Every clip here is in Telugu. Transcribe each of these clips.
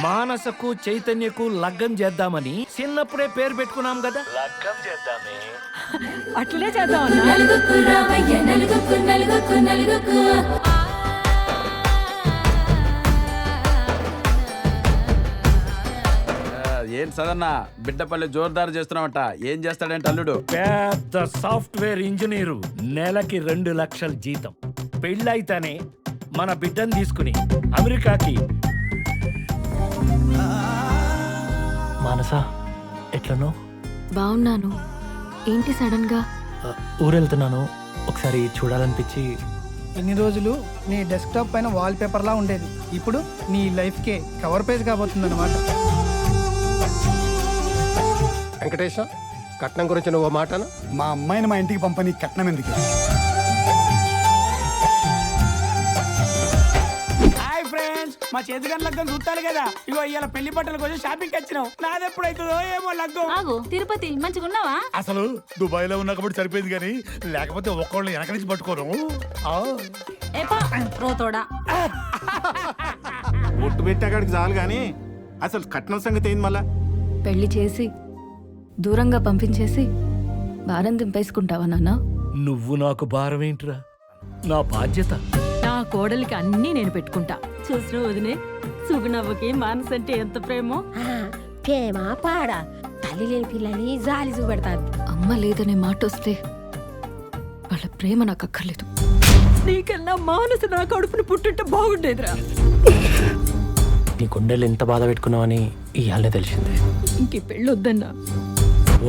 మానసకు చైతన్యకు లగ్గం చేద్దామని చిన్నప్పుడే పేరు పెట్టుకున్నాం కదా, లగ్గం చేద్దామే. అట్లనే చేద్దాం అన్నా. ఏం సదన్నా బిడ్డపల్లి జోర్దారు చేస్తున్నావట, ఏం చేస్తాడంటే అల్లుడు? పెద్ద సాఫ్ట్వేర్ ఇంజనీరు, నెలకి 2 లక్షల జీతం. పెళ్ళైతేనే మన బిడ్డను తీసుకుని అమెరికాకి. మానస ఎట్లనో? బాగున్నాను. ఏంటి సడన్ గా? ఊరెళ్తున్నాను, ఒకసారి చూడాలనిపించి. ఇన్ని రోజులు నీ డెస్క్టాప్ పైన వాల్ పేపర్లా ఉండేది, ఇప్పుడు నీ లైఫ్కే కవర్ పేజ్ కాబోతుందన్నమాట. వెంకటేశ, కట్నం గురించి నువ్వు మాటను. మా అమ్మాయిని మా ఇంటికి పంపని కట్నం ఎందుకు? హాయ్ ఫ్రెండ్స్, మా చేతికన్నా లగ్గం చూస్తాను కదా. ఇగో ఇవాళ పెళ్లి బట్టల కోసం షాపింగ్ వచ్చినాం. నాదెప్పుడైతుందో ఏమో లగ్గం. ఆగు, తిరుపతి మంచిగున్నావా? అసలు దుబాయ్ లో ఉన్నా కాబట్టి సరిపోయింది, కానీ లేకపోతే ఒక్కళ్ళు వెనక నుంచి పట్టుకోరు. రోతోడా ఒట్టు పెట్టాకాడికి చాలు గాని అసలు కట్నం సంగతి ఏంది? మళ్ళా పెళ్లి చేసి దూరంగా పంపించేసి భారం దింపేసుకుంటావా నాన్న? నువ్వు నాకు భారం ఏంట్రా, నా బాధ్యత. నా కోడలికి అన్నీ నేను పెట్టుకుంటా. చూసిన వదినే, సుగుణవ్వకి మానస అంటే ఎంత ప్రేమో. ప్రేమ పాడ తల్లి లేని పిల్లని జాలి చూపెడతారు. అమ్మ లేదనే మాట వస్తే వాళ్ళ ప్రేమ నాకు అక్కర్లేదు. నీకన్నా మానస నా కడుపును పుట్టుంటే బాగుండేదిరా. నీ గుండెలు ఎంత బాధ పెట్టుకున్నావని ఇవాళే తెలిసిందే. ఇంక పెళ్ళొద్దన్నా.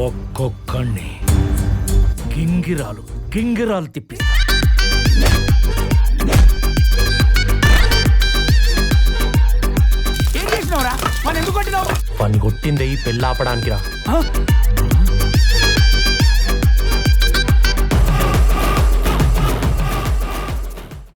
ఒక్కొక్కడిని గింగిరాలు తిప్పిస్తా. ఏం చేసినావురా? మనం ఎందుకు కొట్టినావు? వాడిని కొట్టిందే ఈ పెళ్ళి ఆపడానికి రా.